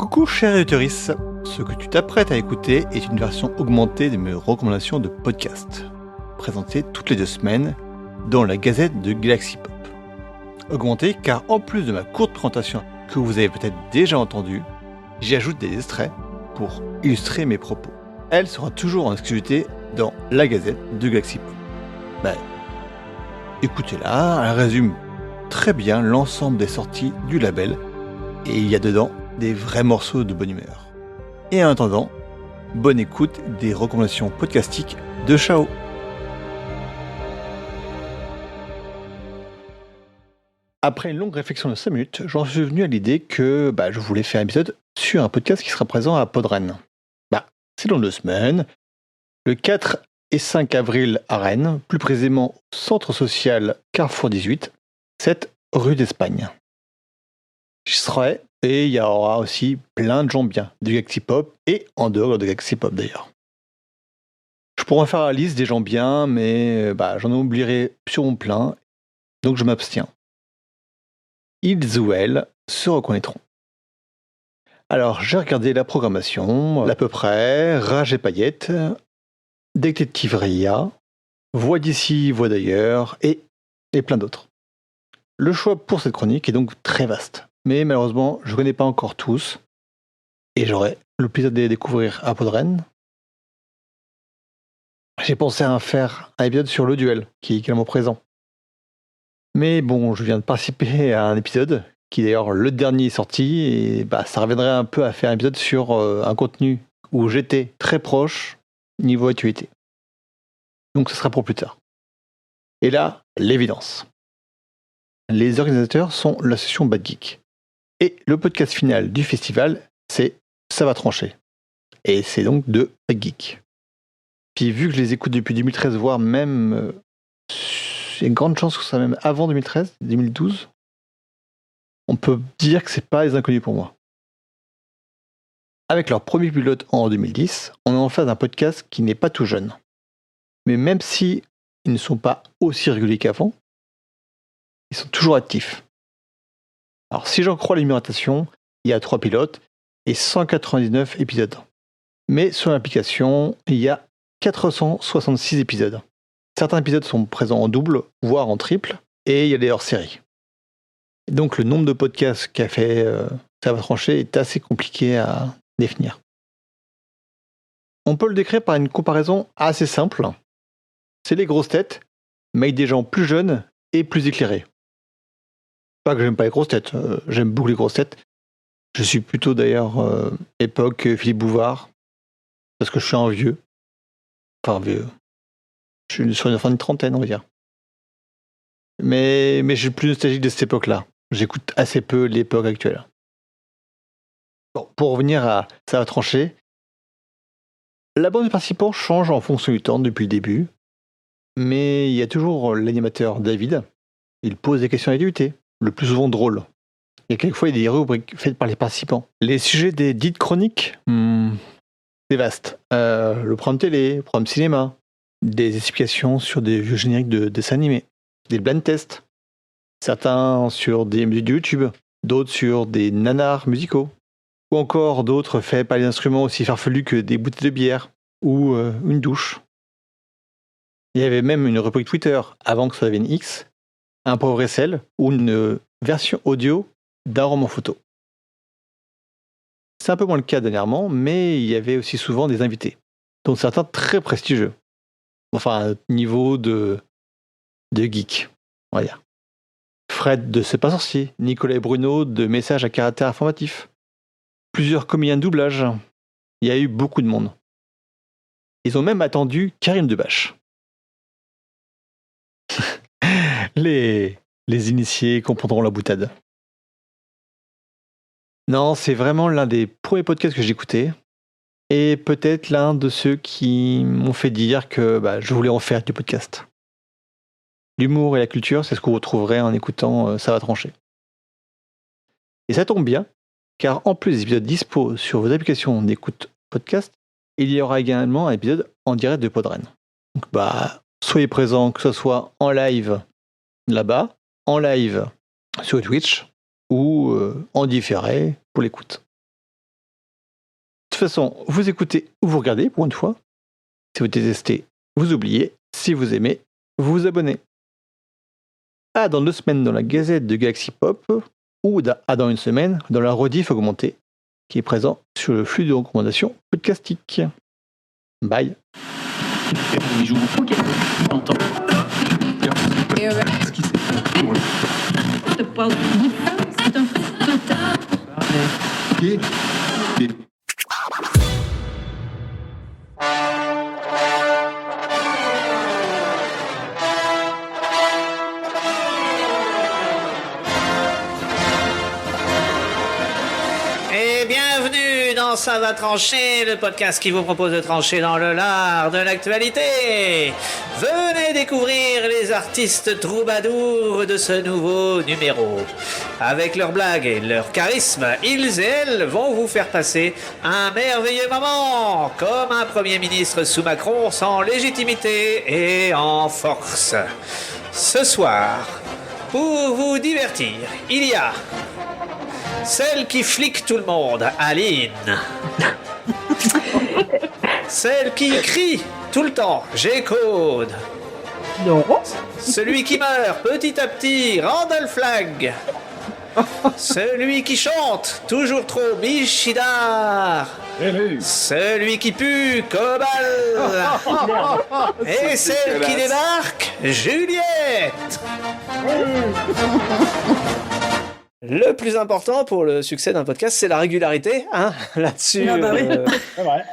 Coucou chère auditrice, ce que tu t'apprêtes à écouter est une version augmentée de mes recommandations de podcast, présentées toutes les 2 semaines dans la Gazette de Galaxy Pop. Augmentée car en plus de ma courte présentation que vous avez peut-être déjà entendue, j'y ajoute des extraits pour illustrer mes propos. Elle sera toujours en exclusivité dans la Gazette de Galaxy Pop. Écoutez-la, elle résume très bien l'ensemble des sorties du label et il y a dedans des vrais morceaux de bonne humeur. Et en attendant, bonne écoute des recommandations podcastiques de Chao. Après une longue réflexion de 5 minutes, j'en suis venu à l'idée que je voulais faire un épisode sur un podcast qui sera présent à Podren. C'est dans 2 semaines, le 4 et 5 avril à Rennes, plus précisément au centre social Carrefour 18, 7 rue d'Espagne. J'y serai et il y aura aussi plein de gens bien de Galaxy Pop et en dehors de Galaxy Pop d'ailleurs. Je pourrais faire la liste des gens bien, mais j'en oublierai sur mon plein, donc je m'abstiens. Ils ou elles se reconnaîtront. Alors j'ai regardé la programmation, à peu près, Rage et Paillettes, Détective Ria, Voix d'ici, Voix d'ailleurs, et plein d'autres. Le choix pour cette chronique est donc très vaste. Mais malheureusement, je ne connais pas encore tous. Et j'aurai le plaisir de les découvrir à Podren. J'ai pensé à faire un épisode sur le duel, qui est également présent. Mais bon, je viens de participer à un épisode, qui d'ailleurs le dernier est sorti, et ça reviendrait un peu à faire un épisode sur un contenu où j'étais très proche niveau actualité. Donc ce sera pour plus tard. Et là, l'évidence. Les organisateurs sont l'association Bad Geek. Et le podcast final du festival, c'est Ça va trancher. Et c'est donc de Bad Geek. Puis vu que je les écoute depuis 2013, voire même... il y a une grande chance que ce soit même avant 2013, 2012, on peut dire que c'est pas les inconnus pour moi. Avec leur premier pilote en 2010, on est en face d'un podcast qui n'est pas tout jeune. Mais même si ils ne sont pas aussi réguliers qu'avant, ils sont toujours actifs. Alors si j'en crois l'énumération, il y a 3 pilotes et 199 épisodes. Mais sur l'application, il y a 466 épisodes. Certains épisodes sont présents en double, voire en triple, et il y a des hors-séries. Donc le nombre de podcasts qu'a fait Ça va trancher est assez compliqué à définir. On peut le décrire par une comparaison assez simple. C'est les grosses têtes, mais avec des gens plus jeunes et plus éclairés. Pas que j'aime pas les grosses têtes, j'aime beaucoup les grosses têtes. Je suis plutôt d'ailleurs époque Philippe Bouvard, parce que je suis un vieux. Enfin vieux. Je suis sur une fin de trentaine, on va dire. Mais je suis plus nostalgique de cette époque-là. J'écoute assez peu l'époque actuelle. Bon, pour revenir à Ça va trancher, la bande de participants change en fonction du temps depuis le début, mais il y a toujours l'animateur David. Il pose des questions à l'actualité, le plus souvent drôles. Et quelquefois, il y a des rubriques faites par les participants. Les sujets des dites chroniques, c'est vaste. Le programme télé, le programme cinéma, des explications sur des vieux génériques de dessins animés, des blind tests, certains sur des musiques de YouTube, d'autres sur des nanars musicaux, ou encore d'autres faits par des instruments aussi farfelus que des bouteilles de bière ou une douche. Il y avait même une rubrique Twitter, avant que ça devienne X, un pauvre SL ou une version audio d'un roman photo. C'est un peu moins le cas dernièrement, mais il y avait aussi souvent des invités, dont certains très prestigieux. Enfin, niveau de geek, on va dire. Fred de C'est pas sorcier, Nicolas et Bruno de Messages à caractère informatif. Plusieurs comédiens de doublage. Il y a eu beaucoup de monde. Ils ont même attendu Karim Debache. Les initiés comprendront la boutade. Non, c'est vraiment l'un des premiers podcasts que j'écoutais. Et peut-être l'un de ceux qui m'ont fait dire que je voulais en faire du podcast. L'humour et la culture, c'est ce que vous retrouverez en écoutant Ça va trancher. Et ça tombe bien, car en plus des épisodes dispo sur vos applications d'écoute podcast, il y aura également un épisode en direct de Podren. Donc soyez présents, que ce soit en live là-bas, en live sur Twitch, ou en différé pour l'écoute. façon, vous écoutez ou vous regardez pour une fois. Si vous détestez, vous oubliez. Si vous aimez, vous vous abonnez. À dans 2 semaines dans la Gazette de Galaxy Pop ou dans une semaine dans la rediff augmentée qui est présent sur le flux de recommandations podcastique. Bye. Et bienvenue dans Ça va trancher, le podcast qui vous propose de trancher dans le lard de l'actualité. Venez découvrir les artistes troubadours de ce nouveau numéro. Avec leurs blagues et leur charisme, ils et elles vont vous faire passer un merveilleux moment, comme un Premier ministre sous Macron sans légitimité et en force. Ce soir, pour vous divertir, il y a celle qui flique tout le monde, Aline. Celle qui crie tout le temps, G-Code. Non. Celui qui meurt petit à petit, Randall Flagg. Celui qui chante toujours trop, Michidar. Celui qui pue, Cobal. Et celle qui débarque, Juliette. Le plus important pour le succès d'un podcast, c'est la régularité. Hein. Là-dessus,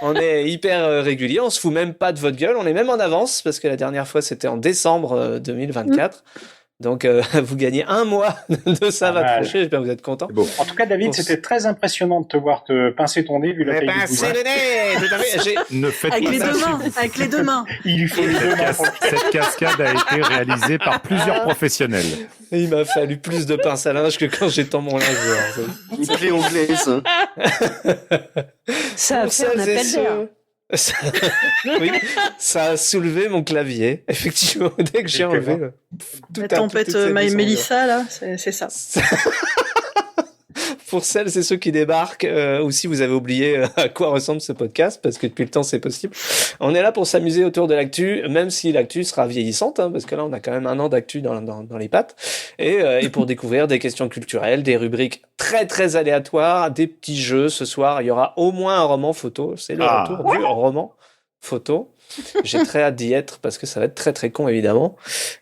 on est hyper régulier. On se fout même pas de votre gueule. On est même en avance parce que la dernière fois, c'était en décembre 2024. Donc, vous gagnez 1 mois de Ça va trancher. J'espère que vous êtes contents. Bon. En tout cas, David, c'était très impressionnant de te voir te pincer ton nez vu la taille du pincer le nez, tout à fait. Ne faites Avec pas les ça. deux mains, avec les deux mains. Il lui faut les deux mains pour le faire. Cette cascade a été réalisée par plusieurs professionnels. Il m'a fallu plus de pince à linge que quand j'étends mon linge. Une clé anglaise. Ça a Pour fait un celles et appel d'air. ceux- Oui, ça a soulevé mon clavier. Effectivement, dès que j'ai enlevé. La tempête Mélissa, là, c'est ça. Pour celles et ceux qui débarquent, ou si vous avez oublié à quoi ressemble ce podcast, parce que depuis le temps c'est possible, on est là pour s'amuser autour de l'actu, même si l'actu sera vieillissante, hein, parce que là on a quand même 1 an d'actu dans les pattes, et pour découvrir des questions culturelles, des rubriques très très aléatoires, des petits jeux. Ce soir, il y aura au moins un roman photo, c'est le retour du roman photo. J'ai très hâte d'y être parce que ça va être très très con évidemment.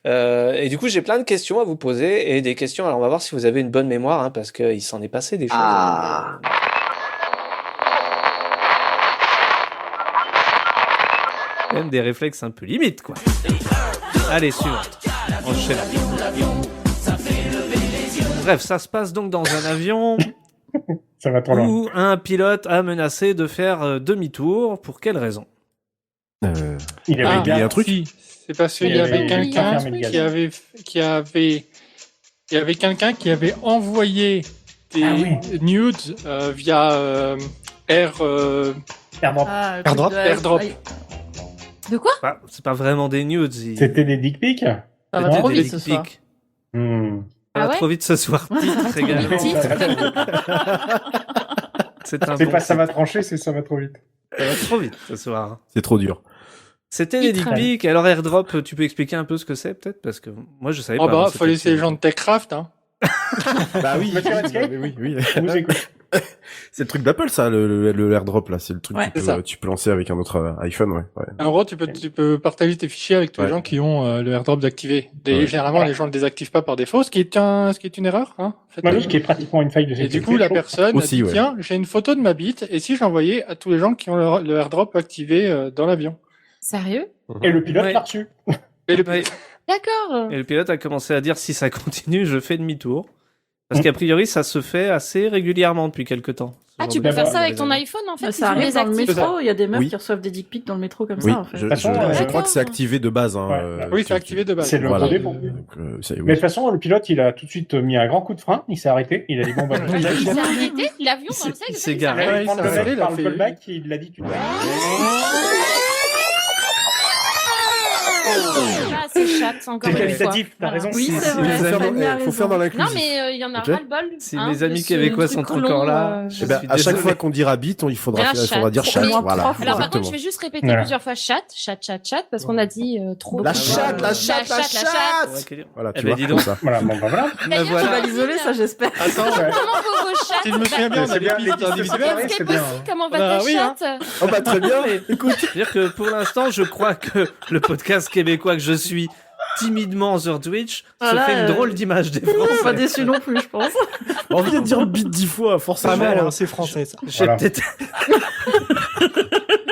Et du coup j'ai plein de questions à vous poser et des questions. Alors on va voir si vous avez une bonne mémoire hein, parce qu'il s'en est passé des choses. Même des réflexes un peu limites quoi. Allez suivante. Enchaîne. Bref, ça se passe donc dans un avion Ça va trop loin. où un pilote a menacé de faire demi-tour. Pour quelle raison? Il avait il y a un truc. Si. C'est parce qu'il y avait quelqu'un qui avait envoyé des nudes via Airdrop. AirDrop. De quoi? C'est pas vraiment des nudes. C'était des dick pics. Ça va Non, trop des vite ce dick soir. pics. Hmm. Ça va Ah ouais trop vite ce soir. Titre également. C'est un C'est bon pas ça titre. va trancher, c'est ça va trop vite. Ça va trop vite ce soir. C'est trop dur. C'était des dick pics. Alors AirDrop, tu peux expliquer un peu ce que c'est peut-être parce que moi je savais Oh pas. bah, C'était- faut laisser les gens de TechCraft, hein. Bah oui, Monsieur Redscape oui. On vous écoute. C'est le truc d'Apple, ça, le AirDrop, là. C'est le truc Ouais, que c'est ça. tu peux lancer avec un autre iPhone, ouais. En gros, tu peux partager tes fichiers avec tous les Ouais. gens qui ont le AirDrop d'activer. Ouais. Généralement, les gens le désactivent pas par défaut, ce qui est une erreur, hein. Faites Bah le- oui, ce qui est pratiquement une faille de Et sécurité. du coup, la je trouve. personne a Aussi, dit, ouais. tiens, j'ai une photo de ma bite, et si je l'envoyais à tous les gens qui ont le AirDrop activé dans l'avion? Sérieux? Et le pilote Ouais. l'a reçu. Et le Ouais. D'accord. Et le pilote a commencé à dire si ça continue, je fais demi-tour. Parce qu'a priori, ça se fait assez régulièrement depuis quelque temps. Ah, tu Bah, peux faire bah, ça avec ton iPhone en fait? Ça si tu arrive dans le désactives pas. métro, il y a des meufs Oui. qui reçoivent des dick pics dans le métro comme Oui, ça, en fait. toute façon, je ouais. crois que c'est activé de base. Hein, Ouais. Oui, c'est activé de base. C'est le Voilà. gros dépôt. Donc, c'est- oui. Mais de toute façon, le pilote, il a tout de suite mis un grand coup de frein, il s'est arrêté, il a dit bon bah Il s'est arrêté l'avion dans le sac. il s'est ça, garé. ça Ouais, il prend ça le va mec aller, par il a le fait- callback, il l'a dit tu dois. Pas assez chatte, encore C'est une fois. qualitatif, t'as raison. Oui, c'est Si vrai. les amis- Fanny a faut faire dans raison. l'inclusif. Non, mais il y en a Ok. ras-le-bol. Si hein, mes amis de ce québécois truc sont long, encore là, je Eh ben, suis à chaque désolé. fois qu'on dira bite, il faudra La dire chatte. chat. Oui. Voilà. Trois fois. Alors par Exactement. contre, je vais juste répéter Voilà. plusieurs fois chat, parce qu'on a dit trop. La de- chatte, la La chatte, la chatte, la chatte. chatte. Voilà, Eh tu ben, vois, dis comme donc. ça. Voilà, bon, bah voilà. D'ailleurs, voilà. Tu vas l'isoler, ça, j'espère. Attends, Comment vos chattes si je me souviens bien, on a C'est des bien, pistes les pistes individuelles. séparées. Est-ce c'est qu'elle bien, possible hein. Comment va Bah ta oui, hein. chatte Oh bah très bien. Écoute, C'est-à-dire que pour l'instant, je crois que le podcast québécois que je suis timidement sur Twitch Voilà, se fait une drôle d'image des Pas Français. déçu non plus, je pense. on vient de dire bite 10 fois, forcément. Pas mal, hein, c'est français, ça. Je vais Voilà. peut-être...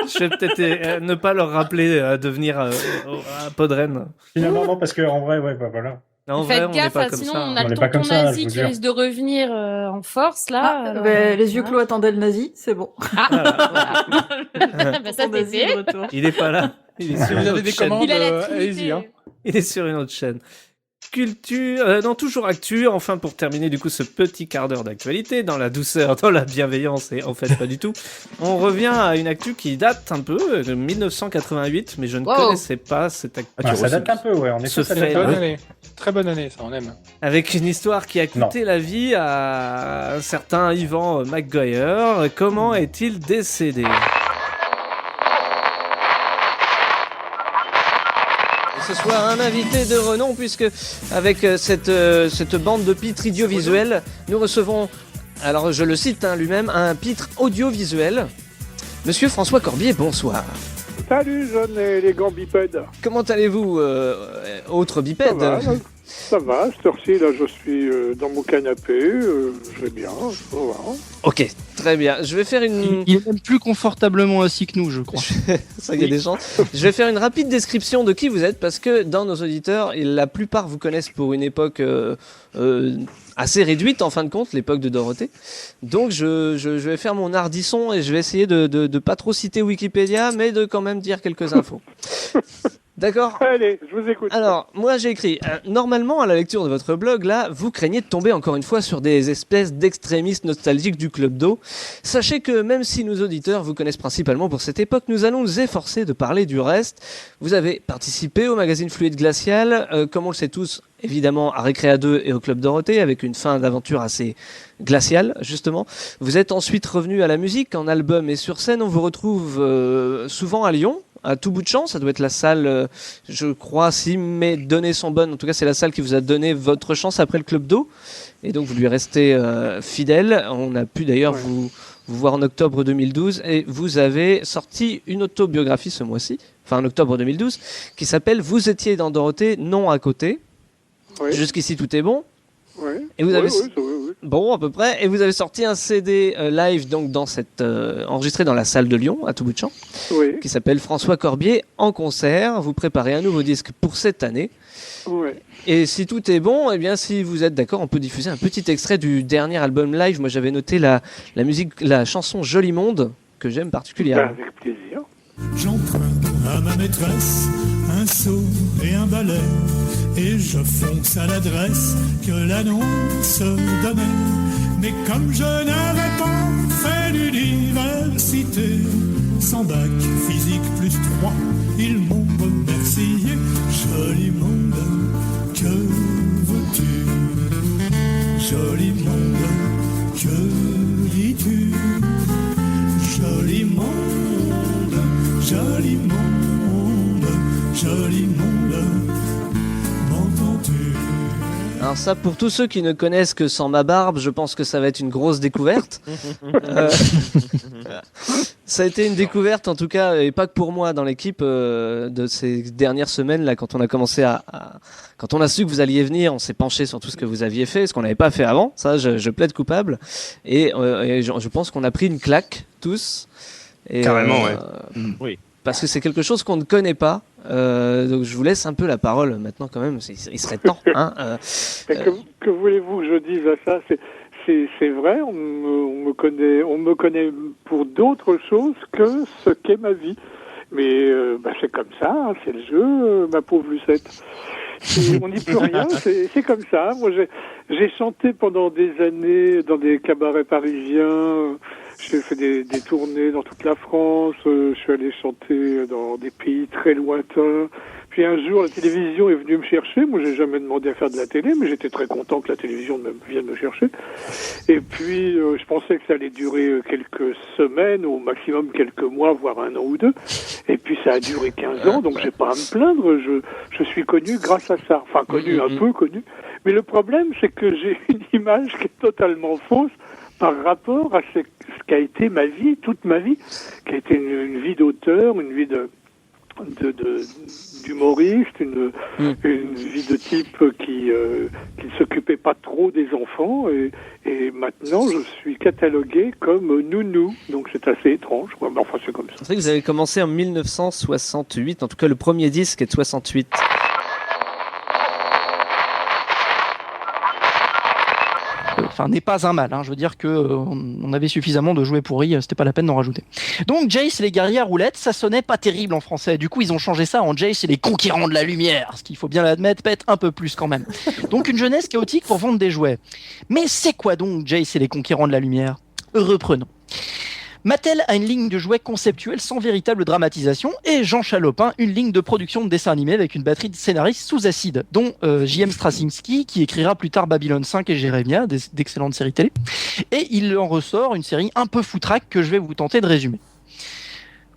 Je vais peut-être ne pas leur rappeler de venir à Podren. Finalement, non, parce qu'en vrai, ouais, bah voilà. En vrai, Faites on n'est gaffe, pas comme sinon ça. on hein. a On le est pas tonton comme ça, nazi je vous qui jure. risque de revenir en force là. Ah, alors, les yeux clos attendaient le nazi, c'est bon. Bah, ça Tonton nazi c'était. de retour. Il est pas là. Il est Si sur vous une avez autre des chaîne. commandes, Il a la allez-y. Trinité. Hein. Il est sur une autre chaîne. Culture, non, toujours actu. Enfin, pour terminer du coup ce petit quart d'heure d'actualité, dans la douceur, dans la bienveillance, et en fait pas du tout. On revient à une actu qui date un peu de 1988, mais je ne Wow. connaissais pas cette actu. Ah, ça date un peu, ouais. En effet, Ce ça fait, date Très un bonne peu. année. Très bonne année, ça, on aime. Avec une histoire qui a coûté la vie à un certain Ivan McGuire. Comment est-il décédé ? Ce soir, un invité de renom, puisque avec cette bande de pitres audiovisuels, nous recevons, alors je le cite lui-même, un pitre audiovisuel. Monsieur François Corbier, bonsoir. Salut, jeune et élégant bipède. Comment allez-vous, autre bipède Ça va, cette heure-ci, là, je suis dans mon canapé, je vais bien, ça va. Ok, très bien. Je vais faire une... Il est même plus confortablement assis que nous, je crois. Ça, il y a des gens. Je vais faire une rapide description de qui vous êtes parce que dans nos auditeurs, la plupart vous connaissent pour une époque assez réduite en fin de compte, l'époque de Dorothée. Donc je vais faire mon ardisson et je vais essayer de pas trop citer Wikipédia, mais de quand même dire quelques infos. D'accord ? Allez, je vous écoute. Alors, moi j'ai écrit, normalement à la lecture de votre blog, là, vous craignez de tomber encore une fois sur des espèces d'extrémistes nostalgiques du Club d'eau. Sachez que même si nos auditeurs vous connaissent principalement pour cette époque, nous allons nous efforcer de parler du reste. Vous avez participé au magazine Fluide Glacial, comme on le sait tous, évidemment à Récréa 2 et au Club Dorothée, avec une fin d'aventure assez glaciale, justement. Vous êtes ensuite revenu à la musique, en album et sur scène. On vous retrouve souvent à Lyon, à tout bout de champ. Ça doit être la salle, je crois, si mes données sont bonnes, en tout cas c'est la salle qui vous a donné votre chance après le Club d'eau. Et donc vous lui restez fidèle. On a pu d'ailleurs vous voir en octobre 2012 et vous avez sorti une autobiographie ce mois-ci, enfin en octobre 2012, qui s'appelle « Vous étiez dans Dorothée, non à côté ». Oui. Jusqu'ici tout est bon. Oui. Et vous avez Oui. bon à peu près. Et vous avez sorti un CD live donc dans cette enregistré dans la salle de Lyon à tout bout de champ, Oui. qui s'appelle François Corbier en concert. Vous préparez un nouveau disque pour cette année. Oui. Et si tout est bon, eh bien si vous êtes d'accord, on peut diffuser un petit extrait du dernier album live. Moi j'avais noté la chanson Joli Monde que j'aime particulièrement. Avec plaisir. J'emprunte à ma maîtresse un seau et un balai, et je fonce à l'adresse que l'annonce donnait. Mais comme je n'avais pas fait l'université, sans bac, physique plus 3, ils m'ont remercié. Joli monde, que veux-tu? Joli monde, que dis-tu? Joli monde, joli monde, joli monde, m'entends-tu? Alors ça, pour tous ceux qui ne connaissent que Sans ma barbe, je pense que ça va être une grosse découverte. Ça a été une découverte en tout cas, et pas que pour moi dans l'équipe de ces dernières semaines là, quand on a commencé quand on a su que vous alliez venir, on s'est penché sur tout ce que vous aviez fait, ce qu'on n'avait pas fait avant. Ça, je plaide coupable. Et je pense qu'on a pris une claque tous. Et, Carrément, ouais. Oui. Parce que c'est quelque chose qu'on ne connaît pas. Donc je vous laisse un peu la parole maintenant quand même. Il serait temps. Hein, Que voulez-vous que je dise à ça? C'est vrai, on me connaît pour d'autres choses que ce qu'est ma vie. Mais c'est comme ça, hein, c'est le jeu, ma pauvre Lucette. On n'y peut rien, c'est comme ça. Moi, j'ai chanté pendant des années dans des cabarets parisiens. J'ai fait des tournées dans toute la France. Je suis allé chanter dans des pays très lointains. Puis un jour, la télévision est venue me chercher. Moi, j'ai jamais demandé à faire de la télé, mais j'étais très content que la télévision vienne me chercher. Et puis, je pensais que ça allait durer quelques semaines, au maximum quelques mois, voire 1 an ou 2. Et puis, ça a duré 15 ans, donc j'ai pas à me plaindre. Je suis connu grâce à ça. Enfin, connu, un peu connu. Mais le problème, c'est que j'ai une image qui est totalement fausse par rapport à ce qu'a été ma vie, toute ma vie, qui a été une vie d'auteur, une vie d'humoriste, une vie de type qui ne s'occupait pas trop des enfants, et maintenant je suis catalogué comme nounou, donc c'est assez étrange, quoi. Mais enfin c'est comme ça. C'est vrai que vous avez commencé en 1968, en tout cas le premier disque est de 68. Enfin, n'est pas un mal. Je veux dire que on avait suffisamment de jouets pourris, c'était pas la peine d'en rajouter. Donc Jace et les guerriers à roulettes, ça sonnait pas terrible en français. Du coup, ils ont changé ça en Jace et les conquérants de la lumière, ce qu'il faut bien l'admettre, pète un peu plus quand même. Donc une jeunesse chaotique pour vendre des jouets. Mais c'est quoi donc Jace et les conquérants de la lumière ? Reprenons. Mattel a une ligne de jouets conceptuelle sans véritable dramatisation et Jean Chalopin une ligne de production de dessins animés avec une batterie de scénaristes sous acide, dont J.M. Straczynski qui écrira plus tard Babylone 5 et Jérémia, d'excellentes séries télé. Et il en ressort une série un peu foutraque que je vais vous tenter de résumer.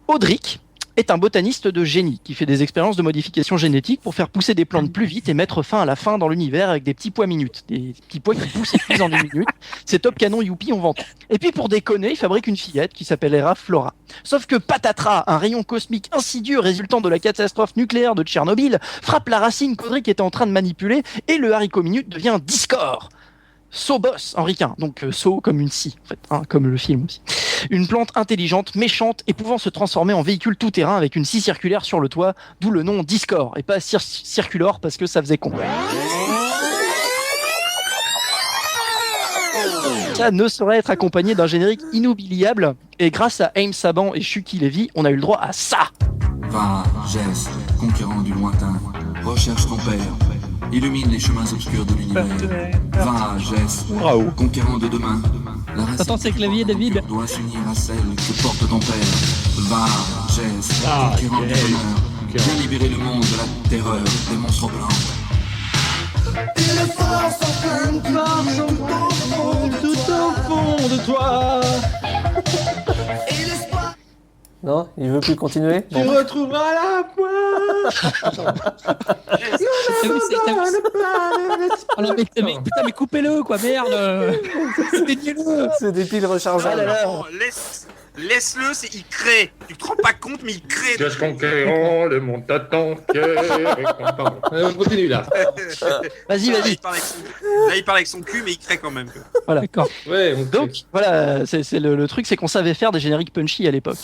Audric est un botaniste de génie qui fait des expériences de modification génétique pour faire pousser des plantes plus vite et mettre fin à la faim dans l'univers avec des petits pois minutes. Des petits pois qui poussent et cuisent en 1 minute. C'est top canon, youpi, on vend. Et puis pour déconner, il fabrique une fillette qui s'appellera Flora. Sauf que patatras, un rayon cosmique insidieux résultant de la catastrophe nucléaire de Tchernobyl frappe la racine qu'Audric était en train de manipuler et le haricot minute devient Discord. Saut-boss en ricain, donc saut comme une scie, en fait, comme le film aussi. Une plante intelligente, méchante et pouvant se transformer en véhicule tout-terrain avec une scie circulaire sur le toit, d'où le nom Discord, et pas Circulor parce que ça faisait con. Ça ne saurait être accompagné d'un générique inoubliable, et grâce à Aim Saban et Chucky Levy, on a eu le droit à ça. Va, Jess, conquérant du lointain, recherche ton père. Illumine les chemins obscurs de l'univers. Va, Jess, conquérant de demain. Attends, c'est clavier, David. Doit s'unir à celle que porte ton père. Va, Jess, conquérant du bonheur. Viens libérer le monde de la terreur des monstres blancs. Et les forces en pleine tout au fond de toi. Non, il veut plus continuer. Tu retrouveras la pointe. Oh non, putain, mais coupez-le, quoi, merde. Dédiez-le. C'est des piles rechargeables. Laisse-le, il crée. Tu te rends pas compte, mais il crée. Just conquérant, le monde t'attend. Continue là. Vas-y. Là, il parle avec son cul, mais il crée quand même. Voilà, d'accord. Ouais, donc, voilà, c'est le truc, c'est qu'on savait faire des génériques punchy à l'époque.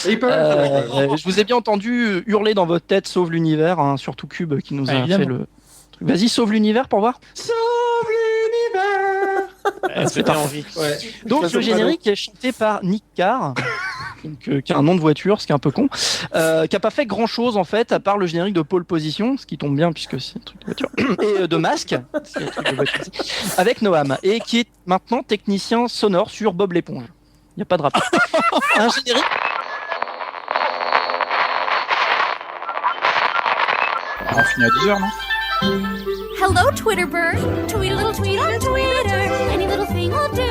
Je vous ai bien entendu hurler dans votre tête Sauve l'univers, surtout Cube qui nous a fait le truc. Vas-y, Sauve l'univers pour voir. Sauve l'univers. C'est envie. Ouais. Donc le générique est chanté par Nick Carr, qui a un nom de voiture, ce qui est un peu con, qui a pas fait grand chose en fait, à part le générique de Pole Position, ce qui tombe bien puisque c'est un truc de voiture, et de Masque, c'est un truc de voiture aussi, avec Noam, et qui est maintenant technicien sonore sur Bob l'éponge. Il n'y a pas de rapport. Un générique. On finit à 10h, non? Hello, Twitter bird. Tweet a little tweet on Twitter. Any little thing will do.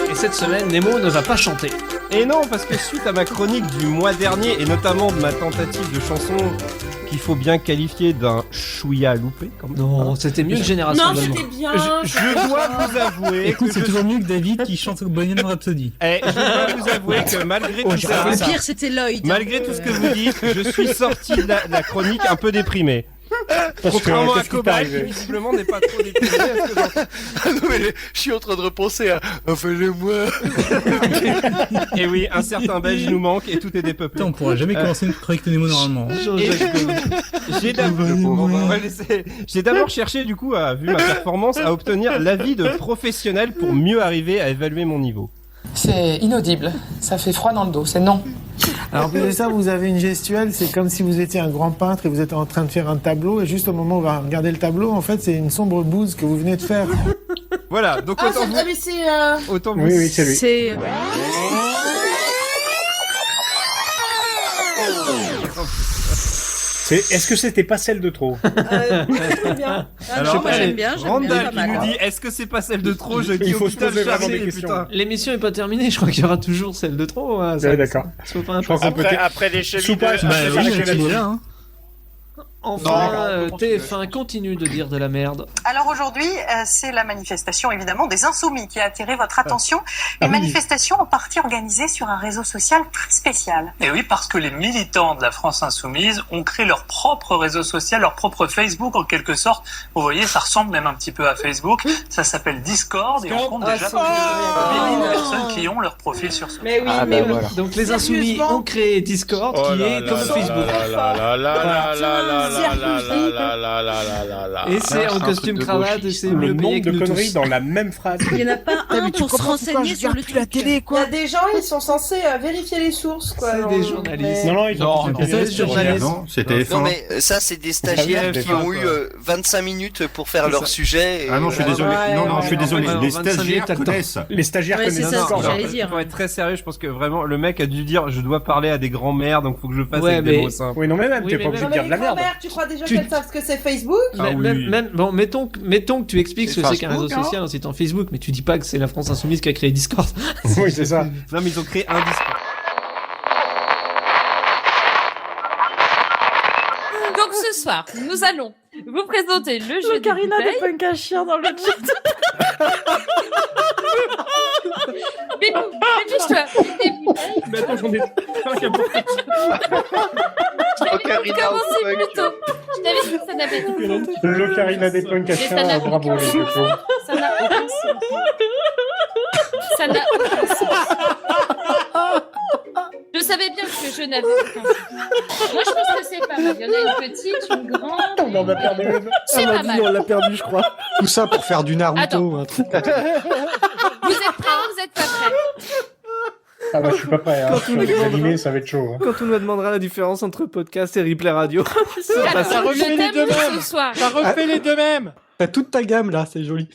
Et cette semaine, Nemo ne va pas chanter. Et non, parce que suite à ma chronique du mois dernier, et notamment de ma tentative de chanson qu'il faut bien qualifier d'un chouïa loupé. Non, c'était mieux que Génération. Non, c'était bien. Je dois vous avouer. Écoute, c'est toujours mieux que David qui chante Bohemian Rhapsody. Je dois vous avouer que malgré tout ça. Le pire, c'était Lloyd. Malgré tout ce que vous dites, je suis sorti de la chronique un peu déprimé. Contrairement à Cobalt, qui visiblement n'est pas trop déprimé. Non mais je suis en train de repenser à fais-le-moi. Et oui, un certain belge nous manque et tout est dépeuplé. Putain, on pourra jamais commencer une chronique de Nemo normalement. J'ai d'abord cherché du coup, vu ma performance, à obtenir l'avis de professionnels pour mieux arriver à évaluer mon niveau. C'est inaudible, ça fait froid dans le dos, c'est non. Alors, plus de ça, vous avez une gestuelle, c'est comme si vous étiez un grand peintre et vous êtes en train de faire un tableau, et juste au moment où on va regarder le tableau, en fait, c'est une sombre bouse que vous venez de faire. Voilà, donc autant vous... mais c'est... Autant oui, oui, c'est lui. C'est... Est-ce que c'était pas celle de trop? Très bien. Alors, moi j'aime bien. Randall pas qui mal. nous dit est-ce que c'est pas celle de trop? Je dis Il faut oh, se putain, poser vraiment chargé, des questions. putain. L'émission est pas terminée, je crois qu'il y aura toujours celle de trop. Hein, Ouais, d'accord. Soit pas Je crois qu'on peut Après les chevilles Soupa, de... bah oui, oui, j'ai il est là. Hein. Enfin, TF1 continue de dire de la merde. Alors aujourd'hui, c'est la manifestation évidemment des Insoumis qui a attiré votre attention. Une manifestation en partie organisée sur un réseau social très spécial. Et oui, parce que les militants de la France Insoumise ont créé leur propre réseau social, leur propre Facebook en quelque sorte. Vous voyez, ça ressemble même un petit peu à Facebook. Ça s'appelle Discord et on compte déjà plus de 1000 personnes qui ont leur profil sur ce. Mais oui, mais oui. Donc les Insoumis ont créé Discord qui est comme Facebook. Et c'est en costume cravate et c'est Le mieux nombre payé que de nous conneries tous. dans la même phrase. Il n'y en a pas un pour se renseigner sur le truc. la télé, Il y quoi. a des gens, ils sont censés vérifier les sources, quoi. C'est des journalistes. Non, ils ont Non, c'est des journalistes. Non, c'était Non F1. mais ça c'est des stagiaires oui, qui F1, ont eu 25 minutes pour faire C'est leur ça. sujet. Ah non, je suis désolé. Non, je suis désolé. ouais, Les 25 minutes, stagiaires t'as le temps. connaissent. Les stagiaires Ouais, c'est connaissent ça, Discord. c'est j'allais dire. Pour être très sérieux, je pense que vraiment le mec a dû dire je dois parler à des grands-mères donc faut que je fasse Ouais, avec mais- des mots simples. Oui, non, mais même, Oui, t'es mais pas obligé même- de dire de la merde. Tu crois déjà Tu- qu'elles savent ce que c'est Facebook? Ah oui. Même, bon, mettons que tu expliques ce C'est que c'est qu'un Facebook, réseau social en citant Facebook, mais tu dis pas que c'est la France Insoumise qui a créé Discord. Oui, c'est ça. Non mais ils ont créé un Discord. Donc ce soir, nous allons vous présenter le jeu Le du Carina bouteille. des punk à chien dans le chat. Dépêche-toi. Des bouteilles. Mais attends, j'en ai 5 à porter. Commencez plus tôt. Je t'avais dit que ça n'avait Le Carina des punks à Mais ça chien, n'a bravo aucun les sens. deux flots. Ça n'a aucun sens. Ça n'a aucun sens. Je savais bien que ce jeu n'avait aucun sens. Moi, je pense que c'est pas mal. Il y en a une petite, une grande. On en a perdu une. C'est pas mal. l'a perdu, je crois. Tout ça pour faire du Naruto. Attends. Un truc. Vous êtes prêts ou vous êtes pas prêts? Ah bah je suis pas prêt, hein. Quand Sur on les demandera- animés, ça va être chaud. Hein. Quand on nous demandera la différence entre podcast et replay radio. Alors, ça refait le les thème deux de mêmes. ce soir. Ça refait les deux mêmes. T'as toute ta gamme là, c'est joli.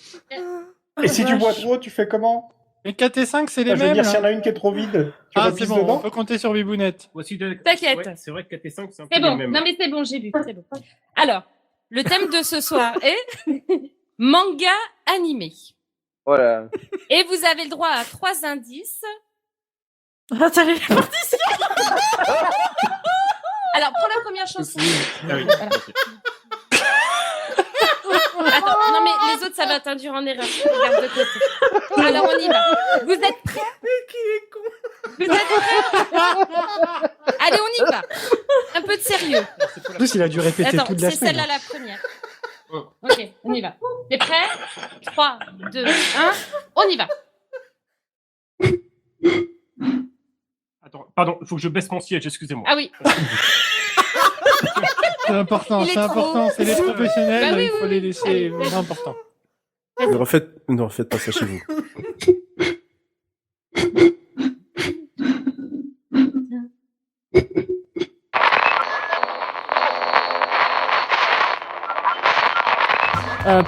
Et si tu bois trop, tu fais comment? Et 4 et 5, c'est les Je veux mêmes. dire, s'il y en là. a une qui est trop vide, tu Ah, repisses c'est bon, on dedans? peut compter sur Bibounette. T'inquiète. Ouais, c'est vrai que 4 et 5, c'est un peu C'est les bon. mêmes. Non mais c'est bon, j'ai vu. C'est bon. Alors, le thème de ce soir est manga animé. Voilà. Et vous avez le droit à 3 indices. Ah, t'as les répartitions. Alors, pour la première chanson. Ah oui. Attends, non mais les autres, ça va t'induire en erreur. Je regarde de côté. Alors, on y va. Vous êtes prêts? Vous êtes prêts? Allez, on y va. Un peu de sérieux. En plus, il a dû répéter Attends, toute la c'est semaine. celle-là la première. Ok, on y va. T'es prêt? 3, 2, 1, on y va. Attends, pardon, faut que je baisse mon siège, excusez-moi. Ah oui. C'est important, Il est c'est important. trop- C'est les professionnels, Bah oui, il faut oui, les oui. laisser. Allez, C'est important. Ne refaites pas ça chez vous.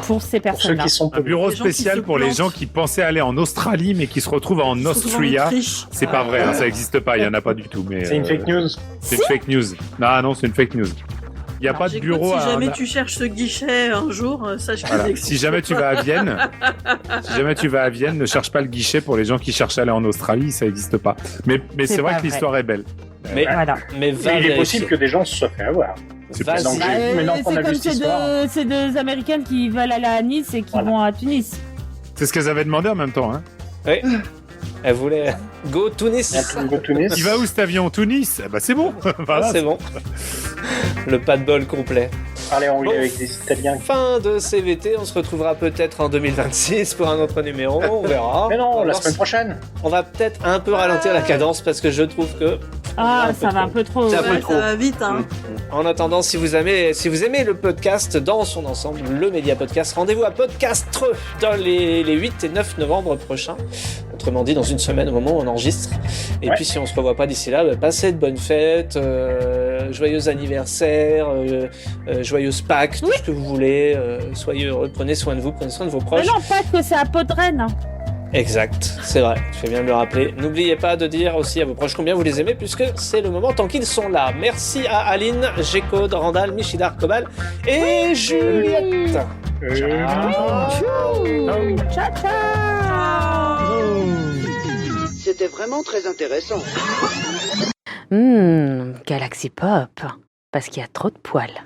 Pour ces personnes-là. Un bureau Les gens qui spécial se pour les plantent. gens qui pensaient aller en Australie mais qui se retrouvent en Austria. Autriche. C'est pas vrai, hein, ça existe pas, il y en a pas du tout. Mais C'est une fake news. C'est une fake news. Non, c'est une fake news. Il y a Alors, pas de j'écoute, bureau. Si jamais à... tu cherches ce guichet un jour, sache que Voilà. il existe. Si jamais tu vas à Vienne, ne cherche pas le guichet pour les gens qui cherchent à aller en Australie, ça existe pas. Mais C'est c'est vrai pas que l'histoire est belle. Mais, Voilà. mais va Il est vérifier. possible que des gens se soient fait avoir. C'est Vas-y. possible. Maintenant qu'on a C'est vu comme cette histoire. c'est deux Américaines qui veulent aller à Nice et qui vont à Tunis. C'est ce qu'elles avaient demandé en même temps. Hein. Oui. Elle voulait go Tunis. Go Tunis. Il va où cet avion? Tunis? Eh ben, c'est bon. Voilà. C'est bon. Le pas de bol complet. Parler en Bon. avec des Italiens. Fin de CVT, on se retrouvera peut-être en 2026 pour un autre numéro, on verra. Mais On non, va la voir semaine si- prochaine. On va peut-être un peu ralentir la cadence parce que je trouve que Ah, ça va un peu trop. c'est un peu Ouais, trop. ça va vite, hein. En attendant, si vous aimez le podcast dans son ensemble, le Média Podcast, rendez-vous à Podcast dans les 8 et 9 novembre prochains. Autrement dit, dans une semaine au moment où on enregistre. Et Ouais. puis, si on se revoit pas d'ici là, passez de bonnes fêtes, joyeux anniversaire, joyeuse Pâques, tout ce que vous voulez. Soyez heureux, prenez soin de vous, prenez soin de vos Mais proches. non, pas que c'est à Podren. Hein. Exact, c'est vrai, tu fais bien de le rappeler. N'oubliez pas de dire aussi à vos proches combien vous les aimez, puisque c'est le moment tant qu'ils sont là. Merci à Aline, G-Code, Randall, Michidar, Cobal et Juliette. Ciao, ciao. C'était vraiment très intéressant. Galaxy Pop. Parce qu'il y a trop de poils.